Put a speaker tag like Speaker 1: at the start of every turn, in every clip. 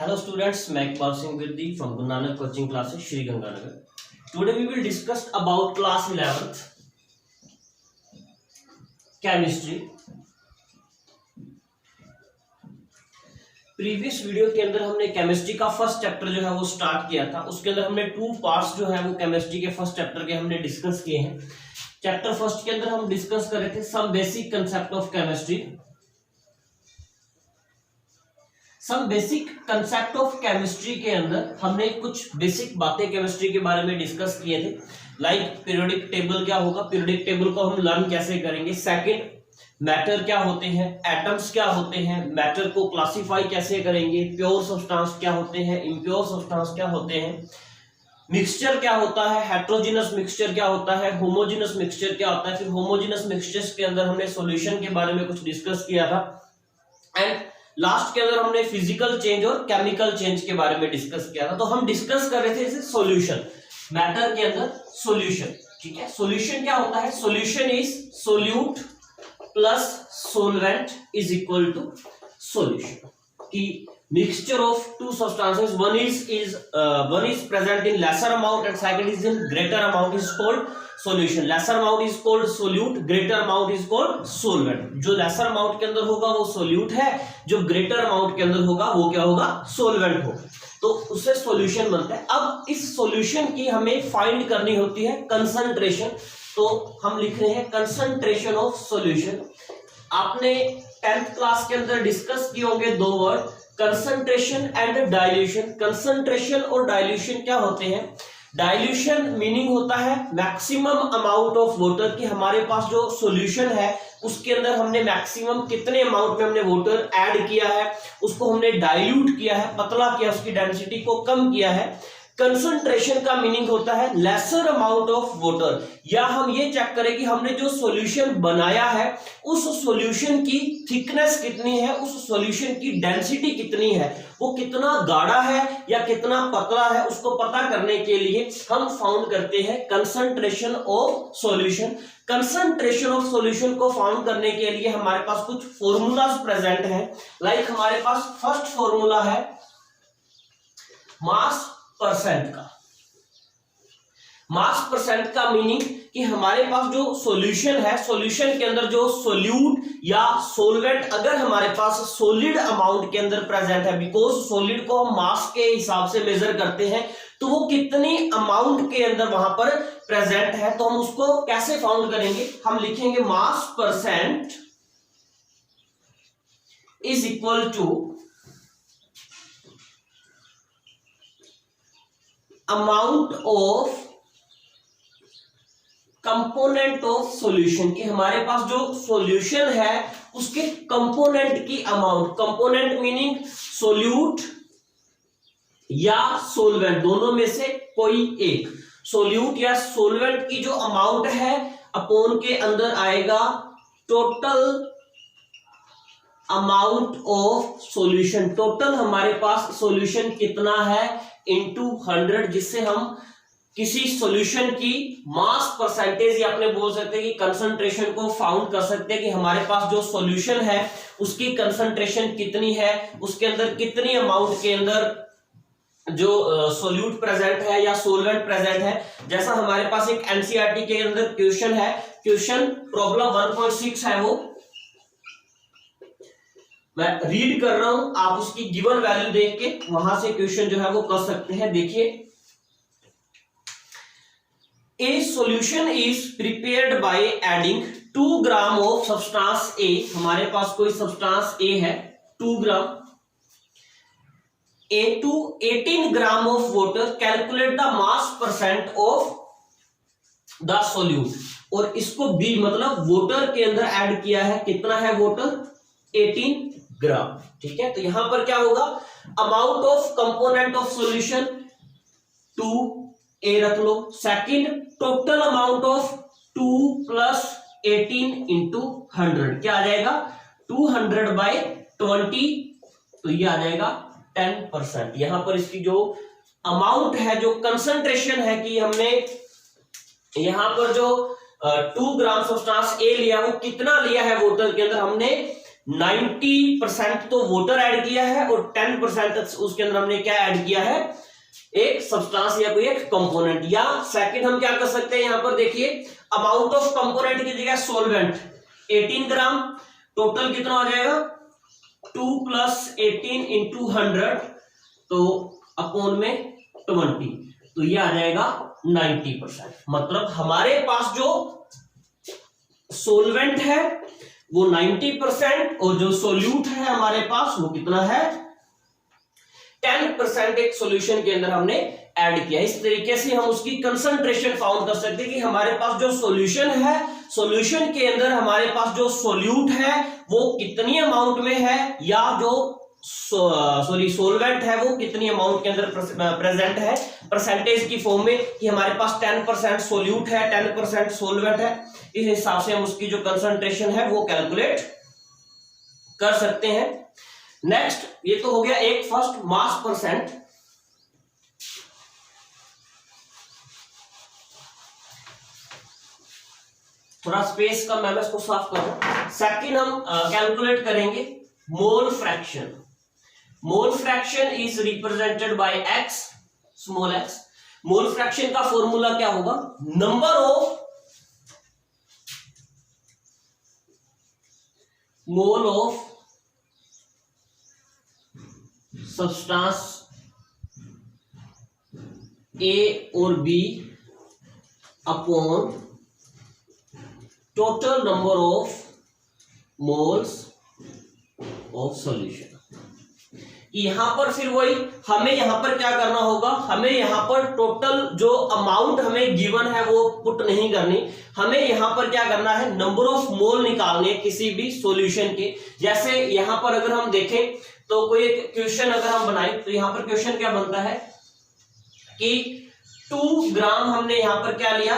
Speaker 1: Hello students, मैं Iqbal Singh Girdi from Guru Nanak coaching classes Shri Ganganagar. Today we will discuss about class 11th chemistry. Previous video के अंदर हमने chemistry का first chapter जो है वो स्टार्ट किया था। उसके अंदर हमने 2 पार्ट्स जो है वो केमिस्ट्री के फर्स्ट चैप्टर के हमने डिस्कस किए हैं। चैप्टर फर्स्ट के अंदर हम डिस्कस कर रहे थे some basic concept of chemistry. Some basic concept of chemistry के अंदर हमने कुछ बेसिक बातें केमिस्ट्री के बारे में डिस्कस किए थे, लाइक पीरियोडिक टेबल क्या होगा, पीरियोडिक टेबल को हम लर्न कैसे करेंगे। सेकंड, मैटर क्या होते हैं, एटम्स क्या होते हैं, मैटर को क्लासिफाई कैसे करेंगे, प्योर सब्सटेंस क्या होते हैं, इम्प्योर सब्सटेंस क्या होते हैं, मिक्सचर क्या होता है, हेट्रोजिनस मिक्सचर क्या होता है, होमोजिनस मिक्सचर क्या होता है। फिर होमोजिनस मिक्सचर्स के अंदर हमने सॉल्यूशन के बारे में कुछ डिस्कस किया था एंड लास्ट के अंदर हमने फिजिकल चेंज और केमिकल चेंज के बारे में डिस्कस किया था। तो हम डिस्कस कर रहे थे इसे सॉल्यूशन, मैटर के अंदर सॉल्यूशन। ठीक है, सॉल्यूशन क्या होता है, solution is solute plus solvent is equal to solution. की mixture of two substances, one is present in lesser amount and second is in greater amount is called solution. lesser amount is called solute, greater amount is called solvent. जो lesser amount के अंदर होगा वो solute है, जो greater amount के अंदर होगा वो क्या होगा, solvent होगा। तो उससे solution बनता है। अब इस solution की हमें find करनी होती है concentration। तो हम लिख रहे हैं concentration of solution। आपने 10th क्लास के अंदर डिस्कस किए होंगे 2 word, concentration and dilution. Concentration और डाइल्यूशन क्या होते हैं। डाइल्यूशन मीनिंग होता है मैक्सिमम अमाउंट ऑफ वाटर, कि हमारे पास जो सॉल्यूशन है उसके अंदर हमने मैक्सिमम कितने अमाउंट में हमने वाटर ऐड किया है, उसको हमने डाइल्यूट किया है, पतला किया, उसकी डेंसिटी को कम किया है। कंसंट्रेशन का मीनिंग होता है लेसर अमाउंट ऑफ वाटर, या हम ये चेक करें कि हमने जो सॉल्यूशन बनाया है उस सॉल्यूशन की थिकनेस कितनी है, उस सॉल्यूशन की डेंसिटी कितनी है, वो कितना गाढ़ा है या कितना पतला है, उसको पता करने के लिए हम फाउंड करते हैं concentration of solution. Concentration of solution को फाउंड करने के लिए हमारे पास कुछ फॉर्मूलाज प्रेजेंट हैं। लाइक हमारे पास फर्स्ट फॉर्मूला है मास परसेंट का। मास परसेंट का मीनिंग कि हमारे पास जो सॉल्यूशन है, सॉल्यूशन के अंदर जो सोल्यूट या सोलवेंट अगर हमारे पास सॉलिड अमाउंट के अंदर प्रेजेंट है, बिकॉज सॉलिड को हम मास के हिसाब से मेजर करते हैं, तो वो कितनी अमाउंट के अंदर वहां पर प्रेजेंट है, तो हम उसको कैसे फाउंड करेंगे। हम लिखेंगे mass percent is equal to amount of component of solution, कि हमारे पास जो सॉल्यूशन है उसके कंपोनेंट की अमाउंट। कंपोनेंट मीनिंग सोल्यूट या सोलवेंट, दोनों में से कोई एक। सोल्यूट या सोलवेंट की जो अमाउंट है अपॉन के अंदर आएगा total amount of solution. Total हमारे पास सॉल्यूशन कितना है इनटू 100, जिससे हम किसी सॉल्यूशन की मास परसेंटेज या अपने बोल सकते हैं कि कंसंट्रेशन को फाउंड कर सकते हैं कि हमारे पास जो सॉल्यूशन है उसकी कंसंट्रेशन कितनी है, उसके अंदर कितनी अमाउंट के अंदर जो सोल्यूट प्रेजेंट है या सोलवेंट प्रेजेंट है। जैसा हमारे पास एक एनसीईआरटी के अंदर क्वेश्चन है, क्वेश्चन प्रॉब्लम 1.6 है, वो मैं रीड कर रहा हूं, आप उसकी गिवन वैल्यू देख के वहां से क्वेश्चन जो है वो कर सकते हैं। देखिए, a solution is prepared by adding 2 gram of substance a. हमारे पास कोई सब्सटेंस ए है 2 gram, a to 18 gram of water, calculate the mass percent of the solute. और इसको बी मतलब वाटर के अंदर ऐड किया है, कितना है वाटर 18 ग्राम। ठीक है, तो यहां पर क्या होगा, amount of component of solution 2a रख लो। Second, total amount of 2 plus 18 into 100 क्या आ जाएगा 200/20, तो ये आ जाएगा 10%। यहां पर इसकी जो अमाउंट है, जो कंसंट्रेशन है, कि हमने यहां पर जो 2 ग्राम सब्सटेंस ए लिया वो कितना लिया है वाटर के अंदर, हमने 90% तो वाटर ऐड किया है और 10% उसके अंदर हमने क्या ऐड किया है, एक सब्सटेंस या कोई एक कंपोनेंट। या सेकंड हम क्या कर सकते हैं, यहां पर देखिए अमाउंट ऑफ कंपोनेंट की जगह सोलवेंट 18 ग्राम, टोटल कितना हो जाएगा 2 + 18 × 100 तो अपॉन में 20, तो ये आ जाएगा 90%। मतलब हमारे पास जो सोलवेंट है वो 90% और जो सोल्यूट है हमारे पास वो कितना है 10% एक सॉल्यूशन के अंदर हमने ऐड किया। इस तरीके से हम उसकी कंसंट्रेशन फाउंड कर सकते हैं कि हमारे पास जो सॉल्यूशन है, सॉल्यूशन के अंदर हमारे पास जो सोल्यूट है वो कितनी अमाउंट में है, या जो सोलवेंट है वो कितनी अमाउंट के अंदर प्रेजेंट है, परसेंटेज की फॉर्म में, कि हमारे पास 10% सोल्यूट है 10% सोलवेंट है। इस हिसाब से हम उसकी जो कंसंट्रेशन है वो कैलकुलेट कर सकते हैं। नेक्स्ट, ये तो हो गया एक फर्स्ट मास परसेंट। थोड़ा स्पेस का मैं इसको साफ करूं। सेकंड हम कैलकुलेट करेंगे mole fraction. Mole fraction is represented bye x, small x। Mole fraction का फॉर्मूला क्या होगा, number of mole of substance A और B upon total number of moles of solution. यहां पर फिर वही हमें यहां पर क्या करना होगा, हमें यहां पर टोटल जो अमाउंट हमें गिवन है वो पुट नहीं करनी, हमें यहां पर क्या करना है नंबर ऑफ मोल निकालने किसी भी सॉल्यूशन के। जैसे यहां पर अगर हम देखें तो कोई एक क्वेश्चन अगर हम बनाए तो यहां पर क्वेश्चन क्या बनता है कि 2 ग्राम हमने यहां पर क्या लिया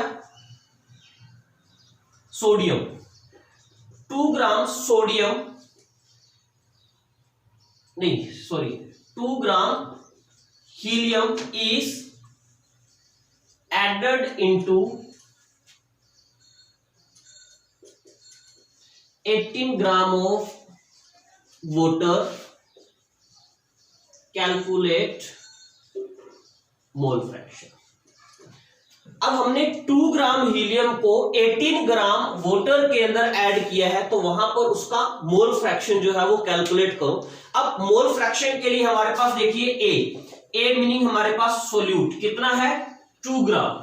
Speaker 1: सोडियम, 2 ग्राम सोडियम नहीं sorry 2 gram helium is added into 18 gram of water, calculate mole fraction. अब हमने 2 ग्राम हीलियम को 18 ग्राम वाटर के अंदर ऐड किया है तो वहां पर उसका मोल फ्रैक्शन जो है वो कैलकुलेट करो। अब मोल फ्रैक्शन के लिए हमारे पास देखिए A मीनिंग हमारे पास सोल्यूट कितना है 2 ग्राम।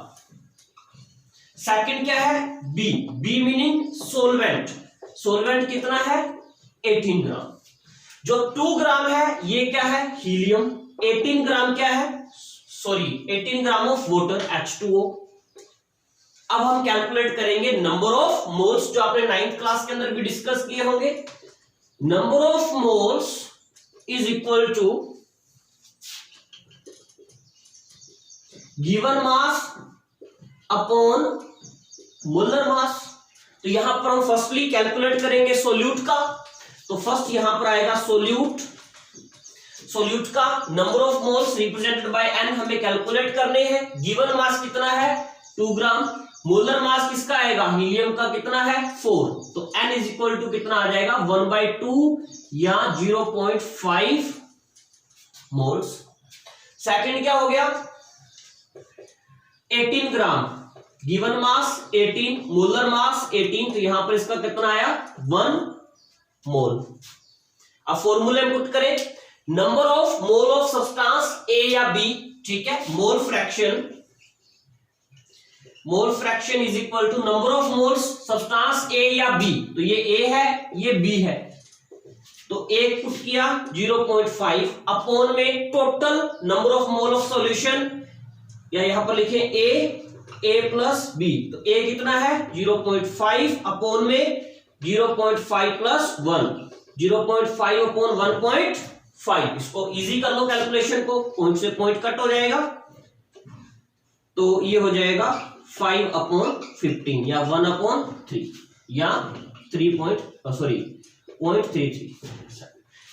Speaker 1: सेकंड क्या है B मीनिंग सोलवेंट, सोलवेंट कितना है 18 ग्राम। जो 2 ग्राम है ये क्या है हीलियम, 18 ग्राम क्या है 18 ग्राम ऑफ वाटर H2O। अब हम कैलकुलेट करेंगे नंबर ऑफ मोल्स, जो आपने 9th क्लास के अंदर भी डिस्कस किए होंगे। Number of moles is equal to given mass upon molar mass. तो यहां पर हम फर्स्टली कैलकुलेट करेंगे सोल्यूट का, तो फर्स्ट यहां पर आएगा सोल्यूट का number of moles represented by n हमें कैलकुलेट करने हैं। गिवन मास कितना है 2 ग्राम, मोलर मास किसका आएगा हीलियम का कितना है 4, तो n इज इक्वल टू कितना आ जाएगा 1/2 या 0.5 मोल्स। सेकंड क्या हो गया 18 ग्राम, गिवन मास 18, मोलर मास 18, तो यहां पर इसका कितना आया 1 मोल। अब फॉर्मूले में पुट करें number of mole of substance A या B, ठीक है, mole fraction is equal to number of moles substance A या B। तो ये A है ये B है, तो एक पुट किया 0.5 अपॉन में total number of mole of solution, या यहां पर लिखे A प्लस B, तो A कितना है 0.5 अपॉन में 0.5 प्लस 1, 0.5 अपॉन 1.5। इसको इजी कर लो कैलकुलेशन को, पॉइंट से पॉइंट कट हो जाएगा, तो ये हो जाएगा 5/15 या 1/3 या 0.33।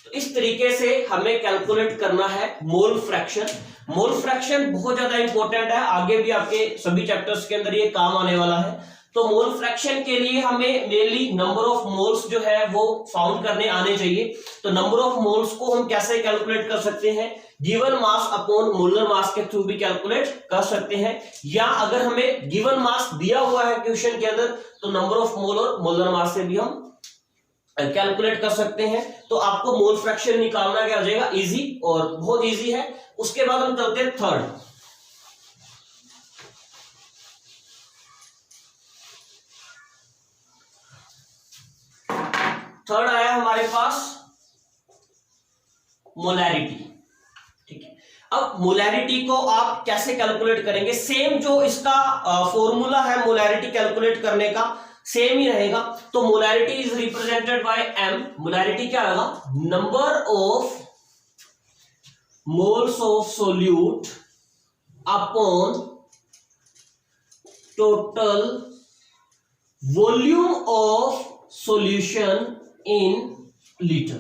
Speaker 1: तो इस तरीके से हमें कैलकुलेट करना है मोल फ्रैक्शन। मोल फ्रैक्शन बहुत ज्यादा इंपॉर्टेंट है, आगे भी आपके सभी चैप्टर्स के अंदर ये काम आने वाला है। तो मोल फ्रैक्शन के लिए हमें मेनली नंबर ऑफ मोल्स जो है वो फाउंड करने आने चाहिए। तो नंबर ऑफ मोल्स को हम कैसे कैलकुलेट कर सकते हैं, गिवन मास अपॉन मोलर मास के थ्रू भी कैलकुलेट कर सकते हैं, या अगर हमें गिवन मास दिया हुआ है क्वेश्चन के अंदर तो नंबर ऑफ मोल और मोलर मास से भी हम कैलकुलेट कर सकते हैं। तो आपको मोल फ्रैक्शन निकालना क्या हो जाएगा, इजी, और बहुत इजी है। उसके बाद हम चलते हैं थर्ड आया हमारे पास मोलैरिटी। ठीक है, अब मोलैरिटी को आप कैसे कैलकुलेट करेंगे, सेम जो इसका फॉर्मूला है मोलैरिटी कैलकुलेट करने का सेम ही रहेगा। तो molarity is represented by M. Molarity क्या आएगा, number of moles of solute upon total volume of solution in litre,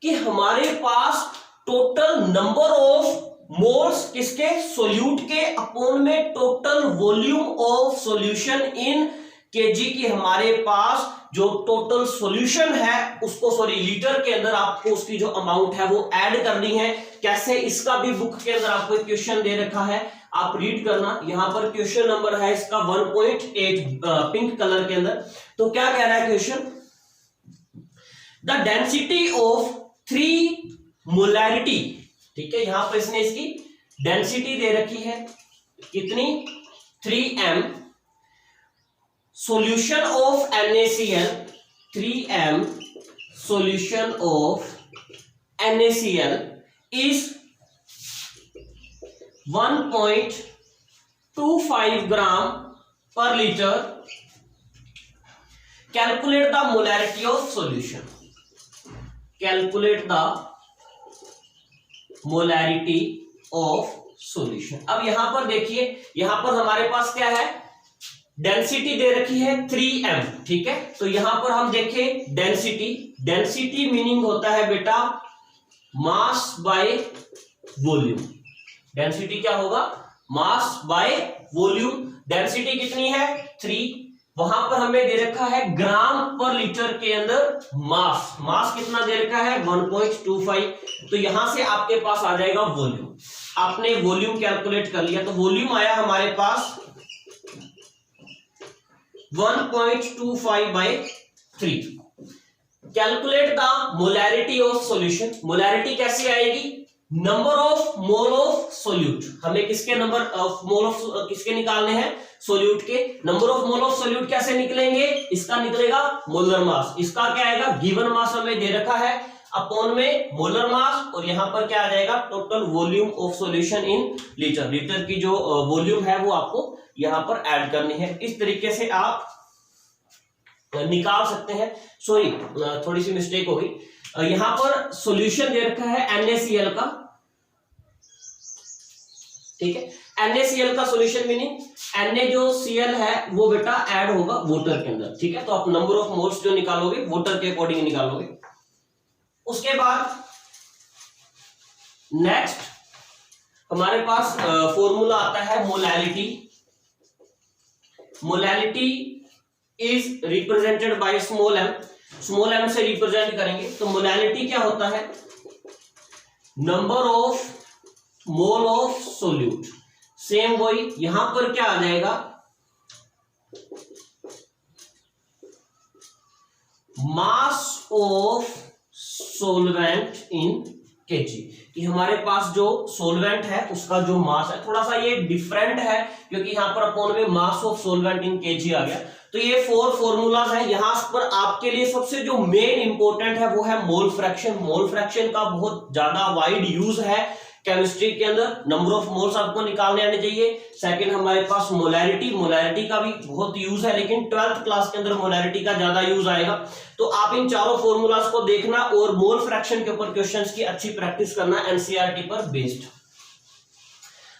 Speaker 1: कि हमारे पास टोटल नंबर ऑफ मोल्स किसके, सोल्यूट के, अपॉन में total volume of solution in kg की हमारे पास जो टोटल सॉल्यूशन है उसको, सॉरी लीटर के अंदर आपको उसकी जो अमाउंट है वो ऐड करनी है। कैसे, इसका भी बुक के अंदर आपको एक क्वेश्चन दे रखा है, आप रीड करना। यहां पर क्वेश्चन नंबर है इसका 1.8 पिंक कलर के अंदर। तो क्या कह रहा है question, the density of 3 molarity. ठीक है, यहां पर इसने इसकी डेंसिटी दे रखी है कितनी, 3m, solution of NaCl, 3m solution of NaCl is 1.25 gram per liter. Calculate the molarity of solution. Calculate the molarity of solution. अब यहां पर देखिए, यहां पर हमारे पास क्या है, डेंसिटी दे रखी है 3m। ठीक है, तो यहां पर हम देखें डेंसिटी, डेंसिटी मीनिंग होता है बेटा मास बाय वॉल्यूम। डेंसिटी क्या होगा, मास बाय वॉल्यूम। डेंसिटी कितनी है, 3, वहां पर हमें दे रखा है ग्राम पर लीटर के अंदर मास, मास कितना दे रखा है 1.25। तो यहां से आपके पास आ जाएगा वॉल्यूम। आपने वॉल्यूम कैलकुलेट कर लिया, तो वॉल्यूम आया हमारे पास 1.25/3। Calculate the molarity of solution. Molarity कैसे आएगी, number of mole of solute. हमें किसके नंबर ऑफ मोल ऑफ किसके निकालने हैं, सोल्यूट के। Number of mole of solute कैसे निकलेंगे, इसका निकलेगा मोलर मास। इसका क्या आएगा, गिवन मास हमें दे रखा है, अपॉन में मोलर मास, और यहां पर क्या आ जाएगा, total volume of solution in litre. Litre की जो वॉल्यूम है वो आपको यहां पर ऐड करनी है। इस तरीके से आप निकाल सकते हैं। सॉरी, थोड़ी सी मिस्टेक हो गई, यहां पर सॉल्यूशन दे रखा है NaCl का। ठीक है, NaCl का सॉल्यूशन मीनिंग Na जो Cl है वो बेटा ऐड होगा वाटर के अंदर। ठीक है, तो आप नंबर ऑफ मोल्स जो निकालोगे वाटर के अकॉर्डिंग निकालोगे। उसके बाद नेक्स्ट हमारे पास फॉर्मूला आता है molality. Molality is represented by small m। Small m से रिप्रेजेंट करेंगे तो मोलैलिटी क्या होता है, number of mole of solute. Same वही यहां पर क्या आ जाएगा, मास ऑफ सोलवेंट इन केजी, कि हमारे पास जो सोलवेंट है उसका जो मास है, थोड़ा सा ये डिफरेंट है क्योंकि यहां पर अपॉन में mass of solvent in KG आ गया। तो ये 4 फॉर्मूलाज है। यहां पर आपके लिए सबसे जो मेन इंपॉर्टेंट है वो है मोल फ्रैक्शन। मोल फ्रैक्शन का बहुत ज्यादा वाइड यूज है केमिस्ट्री के अंदर। नंबर ऑफ मोल्स आपको निकालने आने चाहिए। सेकंड हमारे पास मोलैरिटी, मोलैरिटी का भी बहुत यूज है लेकिन 12th क्लास के अंदर मोलैरिटी का ज्यादा यूज आएगा। तो आप इन चारों फॉर्मूलाज को देखना और मोल फ्रैक्शन के ऊपर क्वेश्चंस की अच्छी प्रैक्टिस करना, एनसीईआरटी पर बेस्ड।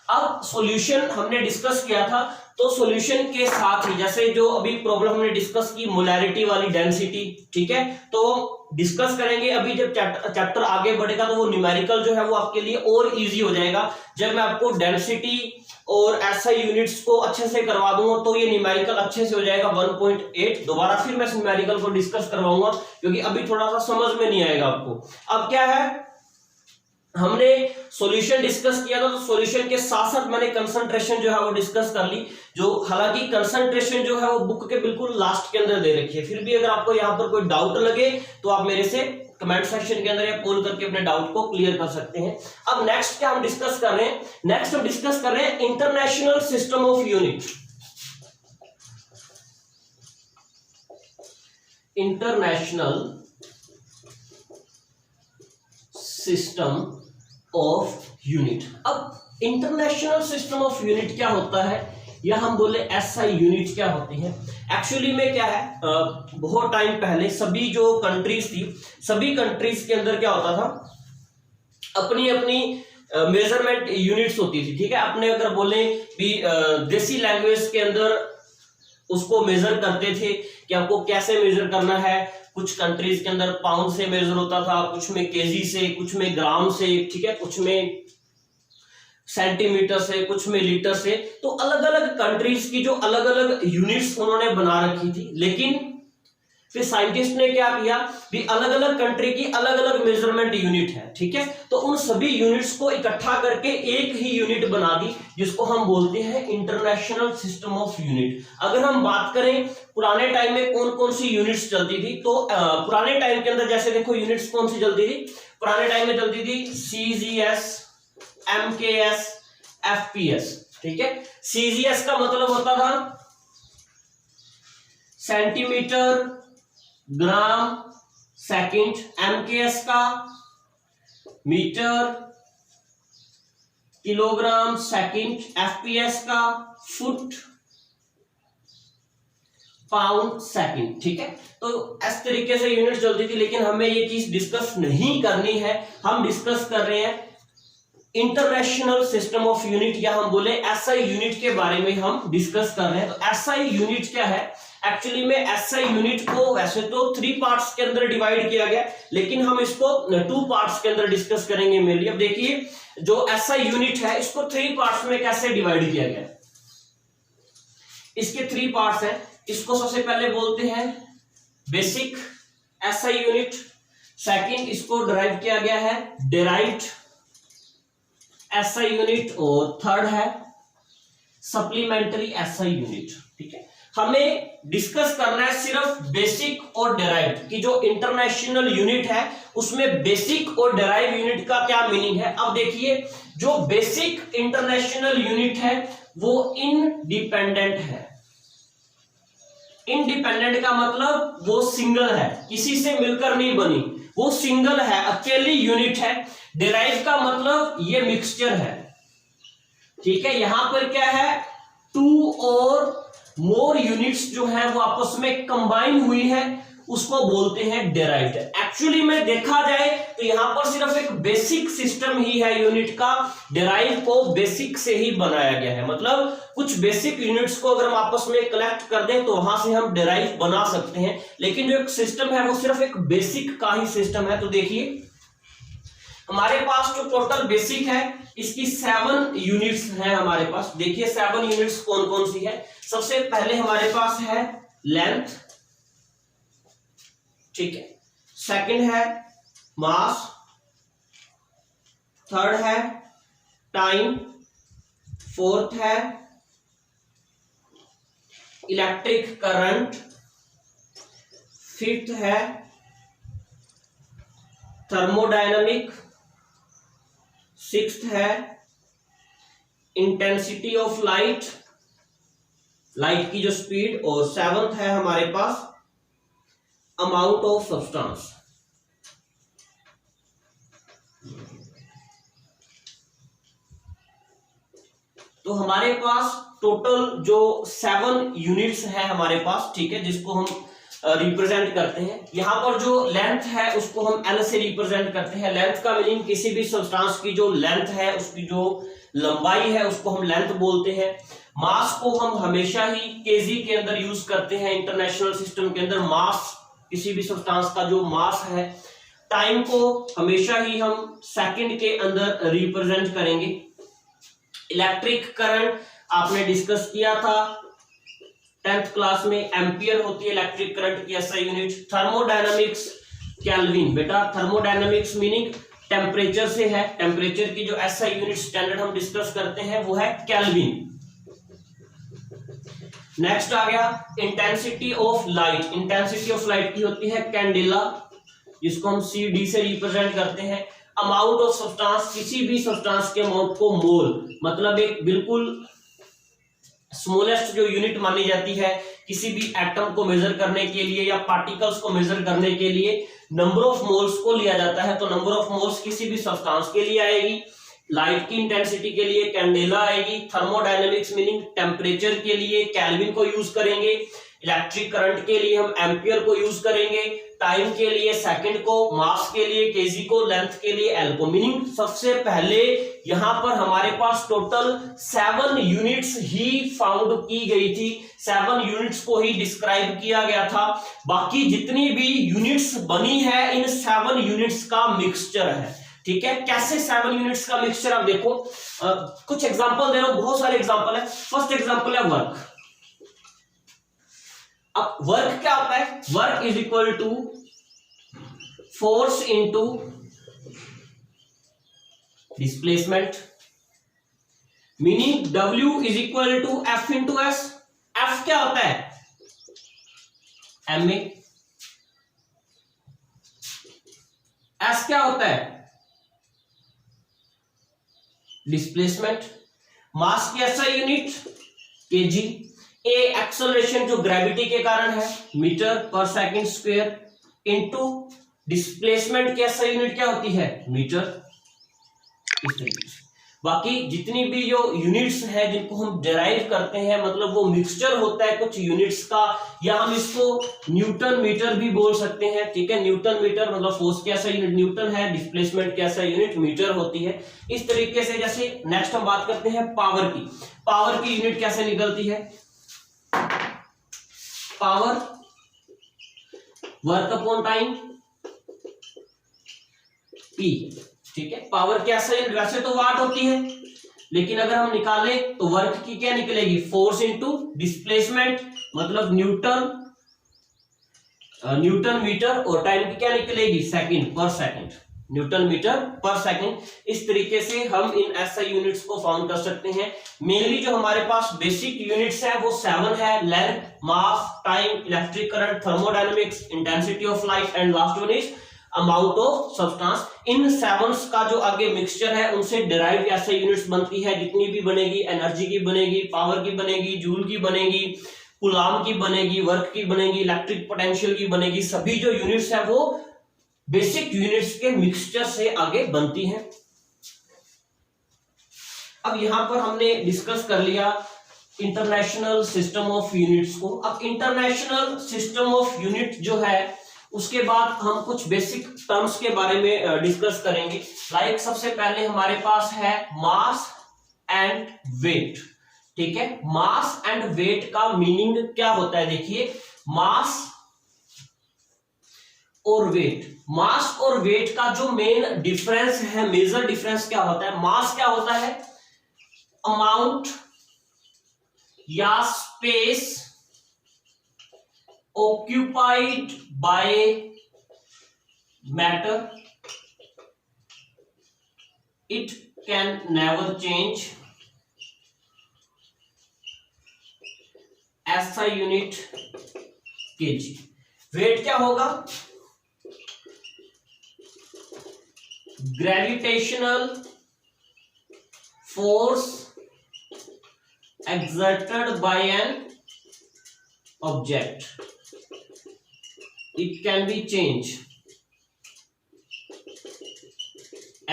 Speaker 1: अब सॉल्यूशन हमने डिस्कस किया था, तो सॉल्यूशन के साथ ही जैसे जो अभी प्रॉब्लम हमने डिस्कस की मोलैरिटी वाली, डेंसिटी, ठीक है, तो डिस्कस करेंगे। अभी जब चैप्टर आगे बढ़ेगा तो वो न्यूमेरिकल जो है वो आपके लिए और इजी हो जाएगा। जब मैं आपको डेंसिटी और एसआई यूनिट्स को अच्छे से करवा दूंगा तो ये न्यूमेरिकल अच्छे से हो जाएगा 1.8। दोबारा फिर मैं न्यूमेरिकल को डिस्कस करवाऊंगा क्योंकि अभी थोड़ा सा समझ में नहीं आएगा आपको। अब क्या है, हमने सॉल्यूशन डिस्कस किया था, तो सॉल्यूशन के साथ साथ मैंने कंसंट्रेशन जो है वो डिस्कस कर ली, जो हालांकि कंसंट्रेशन जो है वो बुक के बिल्कुल लास्ट के अंदर दे रखी है। फिर भी अगर आपको यहाँ पर कोई डाउट लगे तो आप मेरे से कमेंट सेक्शन के अंदर या कॉल करके अपने डाउट को क्लियर कर सकते हैं। अब नेक्स्ट क्या हम डिस्कस कर रहे हैं, नेक्स्ट हम डिस्कस कर रहे हैं international system of unit. International system of unit. अब इंटरनेशनल सिस्टम ऑफ यूनिट क्या होता है, या हम बोले एसआई यूनिट क्या होती है। एक्चुअली में क्या है, बहुत टाइम पहले सभी जो कंट्रीज थी, सभी कंट्रीज के अंदर क्या होता था, अपनी अपनी मेजरमेंट यूनिट्स होती थी, ठीक है। अपने अगर बोले भी देसी लैंग्वेज के अंदर उसको मेजर करते थे कि आपको कैसे मेजर करना है। कुछ कंट्रीज के अंदर पाउंड से मेजर होता था, कुछ में केजी से, कुछ में ग्राम से, ठीक है, कुछ में सेंटीमीटर से, कुछ में लीटर से। तो अलग अलग कंट्रीज की जो अलग अलग यूनिट्स उन्होंने बना रखी थी, लेकिन फिर साइंटिस्ट ने क्या किया भी अलग अलग कंट्री की अलग अलग मेजरमेंट यूनिट है, ठीक है। तो उन सभी यूनिट्स को इकट्ठा करके एक ही यूनिट बना दी, जिसको हम बोलते हैं इंटरनेशनल सिस्टम ऑफ यूनिट। अगर हम बात करें पुराने टाइम में कौन कौन सी यूनिट्स चलती थी, तो पुराने टाइम के अंदर जैसे देखो यूनिट्स कौन सी चलती थी, पुराने टाइम में चलती थी सीजीएस, एमकेएस, एफपीएस, ठीक है। सीजीएस का मतलब होता था सेंटीमीटर, ग्राम, सेकंड। एमकेएस का मीटर, किलोग्राम, सेकंड। एफपीएस का फुट, पाउंड, सेकंड, ठीक है। तो इस तरीके से यूनिट चलती थी, लेकिन हमें ये चीज डिस्कस नहीं करनी है। हम डिस्कस कर रहे हैं इंटरनेशनल सिस्टम ऑफ यूनिट, या हम बोले एसआई यूनिट के बारे में हम डिस्कस कर रहे हैं। तो एसआई यूनिट क्या है, एक्चुअली में एसआई यूनिट को वैसे तो 3 पार्ट्स के अंदर डिवाइड किया गया, लेकिन हम इसको 2 पार्ट्स के अंदर डिस्कस करेंगे मेनली। अब देखिए जो एसआई यूनिट है इसको 3 पार्ट्स में कैसे डिवाइड किया गया। इसके 3 पार्ट्स हैं। इसको सबसे पहले बोलते हैं बेसिक एसआई यूनिट, सेकंड इसको डिराइव किया गया है डेराइव्ड एसआई यूनिट, और थर्ड है सप्लीमेंट्री एसआई यूनिट, ठीक है। हमें डिस्कस करना है सिर्फ बेसिक और डेराइव्ड की जो इंटरनेशनल यूनिट है, उसमें बेसिक और डेराइव यूनिट का क्या मीनिंग है। अब देखिए जो बेसिक इंटरनेशनल यूनिट है वो इंडिपेंडेंट है। इंडिपेंडेंट का मतलब वो सिंगल है, किसी से मिलकर नहीं बनी, वो सिंगल है, अकेली यूनिट है। डेराइव का मतलब ये मिक्सचर है, ठीक है। यहां पर क्या है, 2 और मोर यूनिट्स जो है वो आपस में कंबाइन हुई है, उसको बोलते हैं डेराइव्ड। एक्चुअली में देखा जाए तो यहां पर सिर्फ एक बेसिक सिस्टम ही है यूनिट का, डेराइव को बेसिक से ही बनाया गया है। मतलब कुछ बेसिक यूनिट्स को अगर हम आपस में कलेक्ट कर दें तो वहां से हम डेराइव बना सकते हैं, लेकिन जो एक सिस्टम है वो सिर्फ एक बेसिक का ही सिस्टम है। तो देखिए हमारे पास जो टोटल बेसिक है इसकी 7 यूनिट्स है हमारे पास। देखिए 7 यूनिट्स कौन कौन सी है। सबसे पहले हमारे पास है लेंथ, ठीक है। सेकंड है मास, थर्ड है टाइम, फोर्थ है इलेक्ट्रिक करंट, फिफ्थ है थर्मोडायनामिक, सिक्स्थ है इंटेंसिटी ऑफ लाइट, लाइट की जो स्पीड, और सेवंथ है हमारे पास अमाउंट ऑफ सब्सटेंस। तो हमारे पास टोटल जो 7 यूनिट्स है हमारे पास, ठीक है, जिसको हम रिप्रेजेंट करते हैं। यहाँ पर जो लेंथ है उसको हम एल से रिप्रेजेंट करते हैं। लेंथ का मीनिंग किसी भी सब्सटेंस की जो लेंथ है, उसकी जो लंबाई है, उसको हम लेंथ बोलते हैं। मास को हम हमेशा ही केजी के अंदर यूज करते हैं। इंटरनेशनल सिस्टम के अंदर मास, किसी भी सब्सटेंस का जो मास है। टाइम को हमेशा ही हम सेकंड के अंदर रिप्रेजेंट करेंगे। इलेक्ट्रिक करंट आपने डिस्कस किया था 10th क्लास में, एम्पियर होती है इलेक्ट्रिक करंट की एसआई यूनिट। थर्मोडायनामिक्स केल्विन, बेटा थर्मोडायनामिक्स मीनिंग टेम्परेचर से है। टेम्परेचर की जो एसआई यूनिट स्टैंडर्ड हम डिस्कस करते हैं वो है केल्विन। नेक्स्ट आ गया intensity of light. Intensity of light की होती है कैंडेला, जिसको हम CD से रिप्रेजेंट करते हैं। अमाउंट ऑफ सब्सटेंस, किसी भी सब्सटेंस के अमाउंट को मोल, मतलब एक बिल्कुल स्मॉलेस्ट जो यूनिट मानी जाती है किसी भी एटम को मेजर करने के लिए या पार्टिकल्स को मेजर करने के लिए, नंबर ऑफ मोल्स को लिया जाता है। तो नंबर ऑफ मोल्स किसी भी सब्सटेंस के लिए आएगी। लाइट की इंटेंसिटी के लिए कैंडेला आएगी। थर्मोडायनेमिक्स मीनिंग टेम्परेचर के लिए केल्विन को यूज करेंगे। इलेक्ट्रिक करंट के लिए हम एम्पियर को यूज करेंगे। टाइम के लिए सेकंड को, मास के लिए केजी को, लेंथ के लिए एल को। मीनिंग सबसे पहले यहां पर हमारे पास टोटल 7 यूनिट्स ही फाउंड की गई थी। 7 यूनिट्स को ही डिस्क्राइब किया गया था। बाकी जितनी भी यूनिट्स बनी है इन 7 यूनिट्स का मिक्सचर है। ठीक है, कैसे 7 यूनिट्स का मिक्सचर? आप देखो कुछ एग्जांपल दे रहा हूं, बहुत सारे एग्जांपल है। फर्स्ट एग्जांपल है वर्क। अब वर्क क्या होता है? Work is equal to force into displacement, meaning W is equal to F into S. F क्या होता है? MA। S क्या होता है? डिस्प्लेसमेंट। मास की एसआई यूनिट केजी। ए एक्सेलरेशन जो ग्रेविटी के कारण है, मीटर पर सेकंड स्क्वायर, इनटू डिस्प्लेसमेंट की एसआई यूनिट क्या होती है? मीटर। इस तरीके से बाकी जितनी भी जो यूनिट्स है जिनको हम डेराइव करते हैं, मतलब वो मिक्सचर होता है कुछ यूनिट्स का, या हम इसको न्यूटन मीटर भी बोल सकते हैं। ठीक है, न्यूटन मीटर मतलब फोर्स की एसआई यूनिट न्यूटन है, डिस्प्लेसमेंट की एसआई यूनिट मीटर होती है। इस तरीके से जैसे नेक्स्ट हम बात करते हैं पावर की। पावर की यूनिट कैसे निकलती है? Power work upon time P। ठीक है, पावर की एसआई यूनिट वैसे तो वाट होती है, लेकिन अगर हम निकालें तो वर्क की क्या निकलेगी? फोर्स इनटू डिस्प्लेसमेंट, मतलब न्यूटन मीटर, और टाइम की क्या निकलेगी? सेकंड पर सेकंड, न्यूटन मीटर पर सेकंड। इस तरीके से हम इन एसआई यूनिट्स को फाउंड कर सकते हैं। मेनली जो हमारे पास बेसिक यूनिट्स है वो 7 है, length, mass, time, electric current, thermodynamics, intensity of light, and last one is amount of substance. इन 7 का जो आगे मिक्सचर है उनसे डिराइव एसआई यूनिट्स बनती है। जितनी भी बनेगी, एनर्जी की बनेगी, पावर की बनेगी, जूल की बनेगी, कूलाम की बनेगी, वर्क की बनेगी, इलेक्ट्रिक पोटेंशियल की बनेगी। सभी जो यूनिट्स है वो बेसिक यूनिट्स के मिक्सचर से आगे बनती हैं। अब यहां पर हमने डिस्कस कर लिया इंटरनेशनल सिस्टम ऑफ यूनिट्स को। अब इंटरनेशनल सिस्टम ऑफ यूनिट जो है उसके बाद हम कुछ बेसिक टर्म्स के बारे में डिस्कस करेंगे। लाइक सबसे पहले हमारे पास है मास एंड वेट। ठीक है, मास एंड वेट का मीनिंग क्या होता है? देखिए, मास और वेट, मास और वेट का जो मेन डिफरेंस है, मेजर डिफरेंस क्या होता है? मास क्या होता है? अमाउंट या space occupied by matter, it can never change। SI unit kg। Weight क्या होगा? Gravitational force exerted by an object, it can be changed।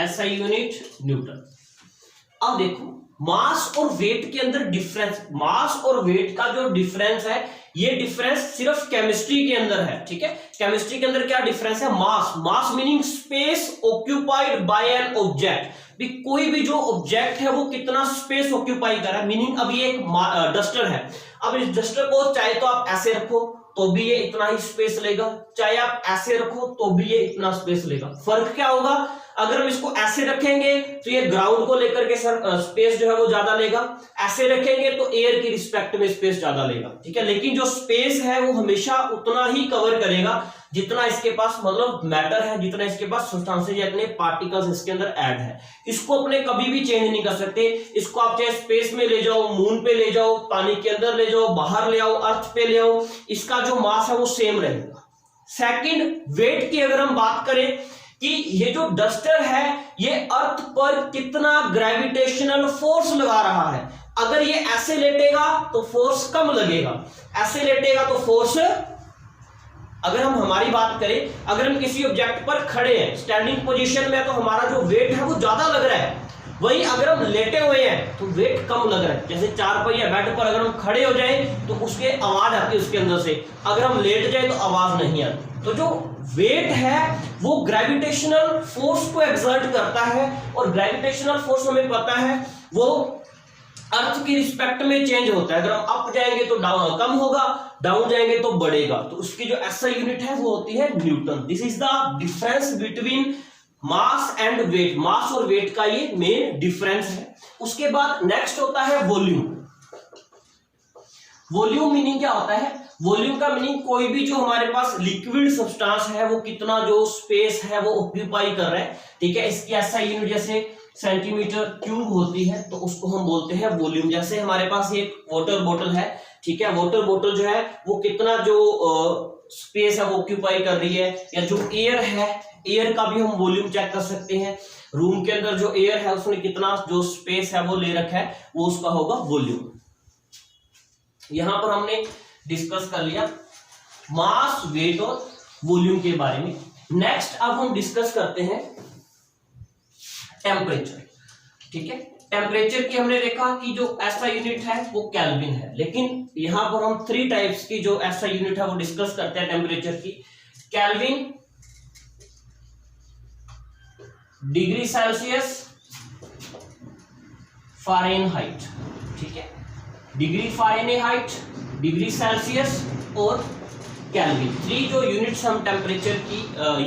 Speaker 1: SI unit newton. अब देखो मास और वेट के अंदर डिफरेंस, मास और वेट का जो डिफरेंस है ये डिफरेंस सिर्फ केमिस्ट्री के अंदर है, ठीक है। केमिस्ट्री के अंदर क्या डिफरेंस है, mass, mass meaning space occupied by an object, कोई भी जो ऑब्जेक्ट है वो कितना स्पेस ऑक्यूपाई कर रहा है। मीनिंग अब ये एक डस्टर है, अब इस डस्टर को चाहे तो आप ऐसे रखो तो भी ये इतना ही स्पेस लेगा, चाहे आप ऐसे रखो तो भी ये इतना स्पेस लेगा। फर्क क्या होगा, अगर हम इसको ऐसे रखेंगे तो ये ग्राउंड को लेकर के स्पेस जो है वो ज्यादा लेगा, ऐसे रखेंगे तो एयर की रिस्पेक्ट में स्पेस ज्यादा लेगा, ठीक है। लेकिन जो स्पेस है वो हमेशा उतना ही कवर करेगा जितना इसके पास मतलब मैटर है, जितना इसके पास सब्सटेंसेस या अपने पार्टिकल्स इसके अंदर ऐड है। इसको अपने कभी भी चेंज नहीं कर सकते। इसको आप चाहे स्पेस में ले जाओ, मून पे ले जाओ, पानी के अंदर ले जाओ, बाहर ले आओ, अर्थ पे ले आओ, इसका जो मास है वो सेम रहेगा। सेकंड, वेट की अगर हम बात करें कि ये जो डस्टर है ये अर्थ पर कितना ग्रेविटेशनल फोर्स लगा रहा है। अगर ये ऐसे लेटेगा तो फोर्स कम लगेगा, ऐसे लेटेगा तो फोर्स, अगर हम हमारी बात करें, अगर हम किसी ऑब्जेक्ट पर खड़े हैं स्टैंडिंग पोजीशन में तो हमारा जो वेट है वो ज्यादा लग रहा है, वही अगर हम लेटे हुए हैं तो वेट कम लग रहा है। जैसे चारपहिया बेड पर अगर हम खड़े हो जाएं तो उसके आवाज आती है उसके अंदर से, अगर हम लेट जाए तो आवाज नहीं आती। तो जो वेट है वो ग्रेविटेशनल फोर्स को एक्सर्ट करता है, और ग्रेविटेशनल फोर्स हमें पता है वो अर्थ की रिस्पेक्ट में चेंज होता है। अगर हम अप जाएंगे तो डाउन कम होगा, डाउन जाएंगे तो बढ़ेगा। तो उसकी जो एसआई यूनिट है वो होती है newton. This is the difference between mass and weight, mass और वेट का ये मेन डिफरेंस है। उसके बाद नेक्स्ट होता है वॉल्यूम। वॉल्यूम मीनिंग क्या होता है, वॉल्यूम का मीनिंग कोई भी जो हमारे पास लिक्विड सब्सटेंस है वो कितना जो स्पेस है वो ऑक्यूपाई कर रहा है, ठीक है। इसकी एसआई यूनिट जैसे सेंटीमीटर क्यूब होती है तो उसको हम बोलते हैं वॉल्यूम। जैसे हमारे पास ये वाटर बोतल है, ठीक है, वाटर बोतल जो है वो कितना जो स्पेस है वो ऑक्यूपाई कर रही है, या जो एयर है, एयर का भी हम वॉल्यूम चेक कर सकते हैं। रूम के अंदर जो एयर है उसने कितना जो स्पेस है वो ले रखा है, वो उसका होगा वॉल्यूम। यहां पर हमने डिस्कस कर लिया मास, वेट और वॉल्यूम के बारे में। नेक्स्ट अब हम डिस्कस करते हैं टेम्परेचर, ठीक है। टेम्परेचर की हमने देखा कि जो एसआई यूनिट है वो केल्विन है, लेकिन यहां पर हम 3 टाइप्स की जो एसआई यूनिट है वो डिस्कस करते हैं टेम्परेचर की। केल्विन, डिग्री सेल्सियस, फ़ारेनहाइट, ठीक है। डिग्री फ़ारेनहाइट, डिग्री सेल्सियस और केल्विन, 3 जो यूनिट्स हम टेम्परेचर की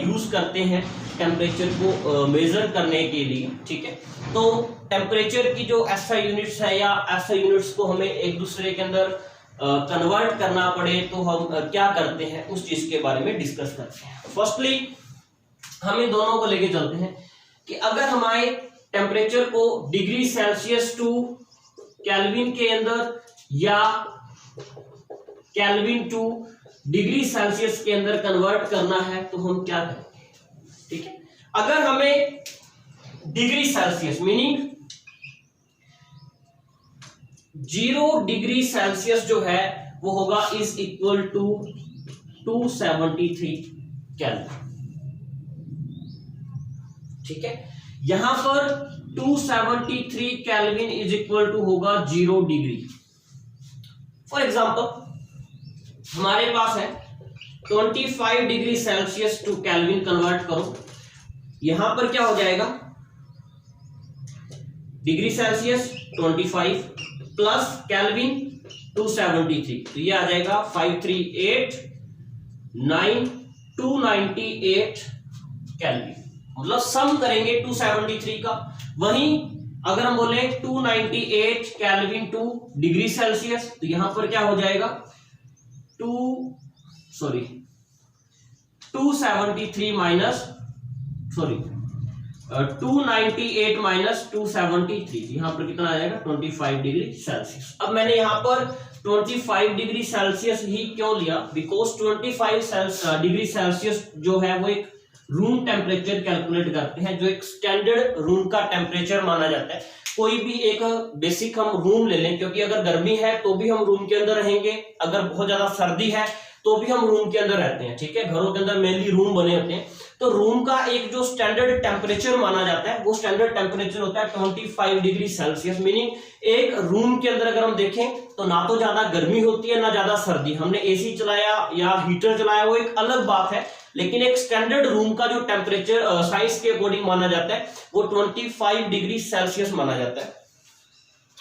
Speaker 1: यूज करते हैं टेम्परेचर को मेजर करने के लिए, ठीक है। तो टेम्परेचर की जो एसआई यूनिट्स है या एसआई यूनिट्स को हमें एक दूसरे के अंदर कन्वर्ट करना पड़े तो हम क्या करते हैं उस चीज के बारे में डिस्कस करते हैं। फर्स्टली हम इन दोनों को लेके चलते हैं कि अगर हमारे टेम्परेचर को डिग्री सेल्सियस टू केल्विन के अंदर या केल्विन टू डिग्री सेल्सियस के अंदर कन्वर्ट करना है तो हम क्या करेंगे, ठीक है। अगर हमें degree Celsius meaning 0 degree Celsius जो है वो होगा इज इक्वल टू 273 केल्विन, ठीक है। यहां पर 273 केल्विन इज इक्वल टू होगा 0 डिग्री। फॉर एग्जांपल हमारे पास है 25 degree Celsius to Kelvin convert करो, यहां पर क्या हो जाएगा, डिग्री सेल्सियस 25 प्लस केल्विन 273, तो ये आ जाएगा 5389298 केल्विन। मतलब सम करेंगे 273 का, वहीं अगर हम बोले 298 केल्विन टू डिग्री सेल्सियस तो यहां पर क्या हो जाएगा 273 माइनस 298 माइनस 273, यहां पर कितना आ जाएगा 25 डिग्री सेल्सियस। अब मैंने यहां पर 25 डिग्री सेल्सियस ही क्यों लिया, बिकॉज 25 डिग्री सेल्सियस जो है वो एक रूम टेम्परेचर कैलकुलेट करते हैं, जो एक स्टैंडर्ड रूम का टेम्परेचर माना जाता है। कोई भी एक बेसिक हम रूम ले लें, क्योंकि अगर गर्मी है तो भी हम रूम के अंदर रहेंगे, अगर बहुत ज्यादा सर्दी है तो भी हम रूम के अंदर रहते हैं, ठीक है। घरों के अंदर मेनली रूम बने होते हैं, तो रूम का एक जो स्टैंडर्ड टेम्परेचर माना जाता है वो स्टैंडर्ड टेम्परेचर होता है 25 डिग्री सेल्सियस। मीनिंग एक रूम के अंदर अगर हम देखें तो ना तो ज्यादा गर्मी होती है ना ज्यादा सर्दी। हमने एसी चलाया या हीटर चलाया वो एक अलग बात है, लेकिन एक स्टैंडर्ड रूम का जो टेम्परेचर साइंस के अकॉर्डिंग माना जाता है वो 25 डिग्री सेल्सियस माना जाता है।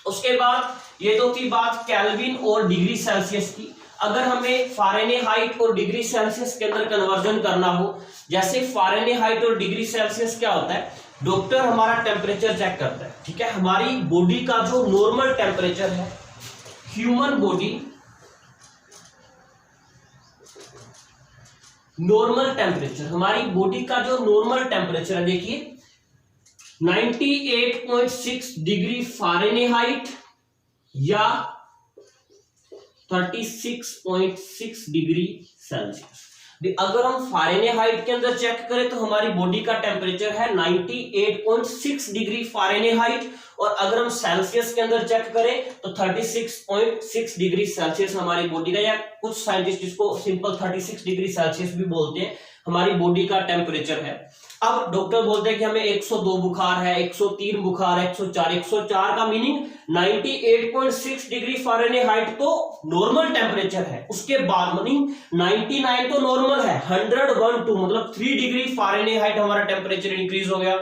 Speaker 1: उसके बाद ये तो थी बात केल्विन और डिग्री सेल्सियस की। अगर हमें फारेनहाइट और डिग्री सेल्सियस के अंदर कन्वर्जन करना हो, जैसे फारेनहाइट और डिग्री सेल्सियस क्या होता है, डॉक्टर हमारा टेम्परेचर चेक करता है, ठीक है। हमारी बॉडी का जो नॉर्मल टेम्परेचर है, ह्यूमन बॉडी नॉर्मल टेम्परेचर, हमारी बॉडी का जो नॉर्मल टेम्परेचर है देखिए 98.6 डिग्री फारेनहाइट या 36.6 डिग्री सेल्सियस। अगर हम फारेनहाइट के अंदर चेक करें तो हमारी बॉडी का टेम्परेचर है 98.6 डिग्री फारेनहाइट, और अगर हम सेल्सियस के अंदर चेक करें तो 36.6 डिग्री सेल्सियस हमारी बॉडी का, या कुछ साइंटिस्ट इसको सिंपल 36 डिग्री सेल्सियस भी बोलते हैं, हमारी बॉडी का टेम्परेचर है। अब डॉक्टर बोलते हैं कि हमें 102 बुखार है, 103 बुखार है, 104 का मीनिंग 98.6 डिग्री फारेनहाइट तो नॉर्मल टेम्परेचर है, उसके बाद मीनिंग 99 तो नॉर्मल है, 102 मतलब 3 डिग्री फारेनहाइट हमारा टेम्परेचर इंक्रीज हो गया,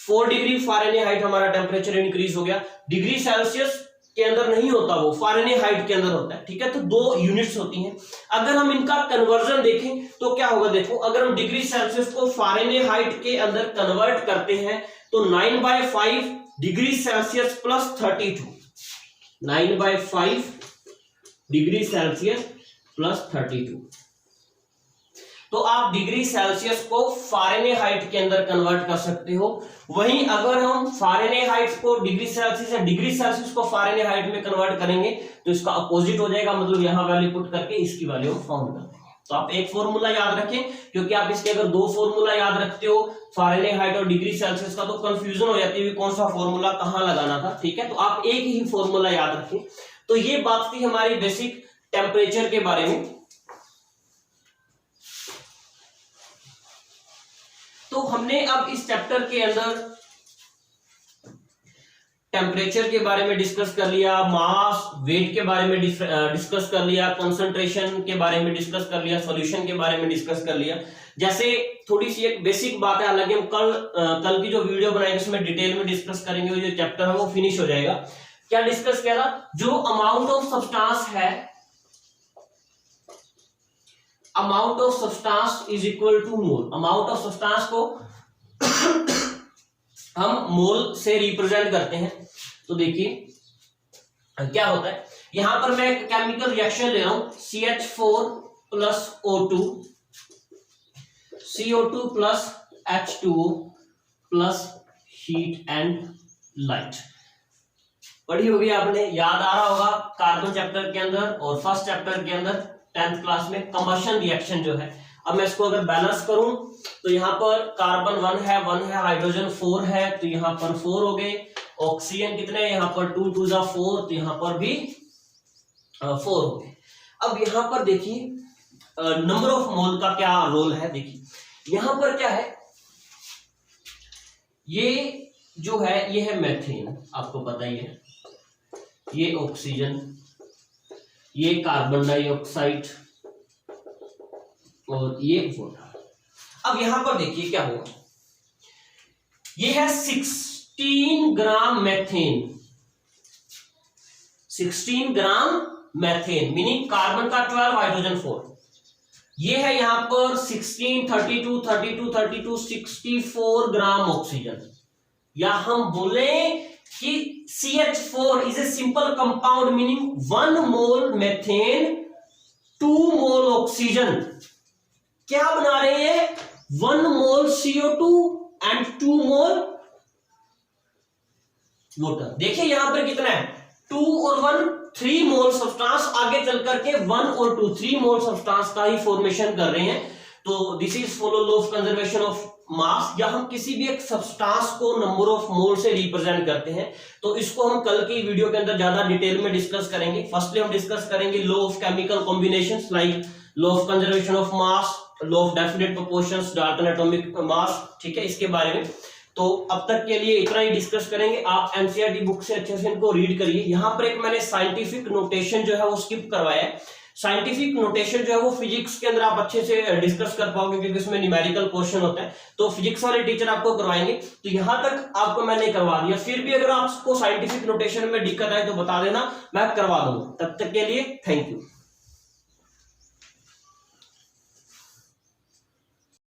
Speaker 1: 4 डिग्री फारेनहाइट हमारा टेम्परेचर इंक्रीज हो गया। डिग्री सेल्सियस के अंदर नहीं होता, वो फारेनहाइट के अंदर होता है, ठीक है। तो 2 यूनिट्स होती हैं। अगर हम इनका कन्वर्जन देखें तो क्या होगा, देखो अगर हम डिग्री सेल्सियस को फारेनहाइट के अंदर कन्वर्ट करते हैं तो 9/5 degree Celsius plus 32, 9/5 degree Celsius plus 32। तो आप डिग्री सेल्सियस को फारेनहाइट के अंदर कन्वर्ट कर सकते हो। वहीं अगर हम फारेनहाइट को डिग्री सेल्सियस या डिग्री सेल्सियस को फारेनहाइट में कन्वर्ट करेंगे तो इसका अपोजिट हो जाएगा, मतलब यहां वैल्यू पुट करके इसकी वैल्यू फाउंड कर देंगे। तो आप एक फॉर्मूला याद रखें, क्योंकि आप इसके अगर 2 फॉर्मूला याद रखते हो फारेनहाइट और डिग्री सेल्सियस का तो कंफ्यूजन हो जाती है कौन सा फॉर्मूला कहां लगाना था, ठीक है। तो आप एक ही फॉर्मूला याद रखें। तो ये बात थी हमारी बेसिक टेम्परेचर के बारे में। तो हमने अब इस चैप्टर के अंदर टेम्परेचर के बारे में डिस्कस कर लिया, मास वेट के बारे में डिस्कस कर लिया, कंसंट्रेशन के बारे में डिस्कस कर लिया, सॉल्यूशन के बारे में डिस्कस कर लिया। जैसे थोड़ी सी एक बेसिक बात है, हालांकि हम कल की जो वीडियो बनाएंगे उसमें डिटेल में डिस्कस करेंगे, जो चैप्टर है वो फिनिश हो जाएगा। क्या डिस्कस किया था, जो अमाउंट ऑफ सब्सटेंस है, amount of substance is equal to mole. Amount of substance को हम मोल से रिप्रेजेंट करते हैं। तो देखिए क्या होता है, यहां पर मैं केमिकल रिएक्शन ले रहा हूं, CH4 plus O2, CO2 plus H2O plus heat and light. पढ़ी होगी आपने, याद आ रहा होगा कार्बन चैप्टर के अंदर और फर्स्ट चैप्टर के अंदर 10th क्लास में कंबशन रिएक्शन जो है। अब मैं इसको अगर बैलेंस करूं तो यहाँ पर कार्बन 1 है, हाइड्रोजन 4 है, तो यहाँ पर 4 हो गए। ऑक्सीजन कितने, यहाँ पर 2 2 जा 4, तो यहाँ पर भी 4 हो गए। अब यहाँ पर देखिए नंबर ऑफ मोल का क्या रोल है। देखिए यहाँ पर क्या है, ये जो है ये है मेथेन, आपको पता ही है, ये ऑक्सीजन, ये कार्बन डाइऑक्साइड और ये वाटर। अब यहां पर देखिए क्या होगा, ये है 16 ग्राम मेथेन, 16 ग्राम मेथेन मीनिंग कार्बन का 12, हाइड्रोजन 4। ये है यहां पर 16, 32, 32, 32, 64 ग्राम ऑक्सीजन। या हम बोले कि CH4 is a simple compound meaning 1 mole methane 2 mole oxygen। क्या बना रहे हैं, 1 mole CO2 and 2 mole water। देखिए यहां पर कितना है, 2 और 1 3 मोल सब्सटेंस, आगे चल करके 1 और 2 3 मोल सब्सटेंस का ही फॉर्मेशन कर रहे हैं। तो this is follow law of conservation of mass, या हम किसी भी एक सब्सटेंस को नंबर ऑफ मोल से रिप्रेजेंट करते हैं। तो इसको हम कल की वीडियो के अंदर ज्यादा डिटेल में डिस्कस करेंगे। फर्स्टली हम डिस्कस करेंगे law of chemical combinations like law of conservation of mass, law of definite proportions, Dalton atomic mass, ठीक है, इसके बारे में। तो अब तक के लिए इतना ही डिस्कस करेंगे। आप एनसीईआरटी बुक से अच्छे से इनको रीड करिए। यहाँ पर एक मैंने साइंटिफिक नोटेशन जो है वो स्किप करवाया है। साइंटिफिक नोटेशन जो है वो फिजिक्स के अंदर आप अच्छे से डिस्कस कर पाओगे क्योंकि उसमें न्यूमेरिकल क्वेश्चन होता है, तो फिजिक्स वाले टीचर आपको करवाएंगे। तो यहाँ तक आपको मैंने करवा दिया। फिर भी अगर आपको साइंटिफिक नोटेशन में दिक्कत आए तो बता देना, मैं करवा दूंगा। तब तक के लिए थैंक यू।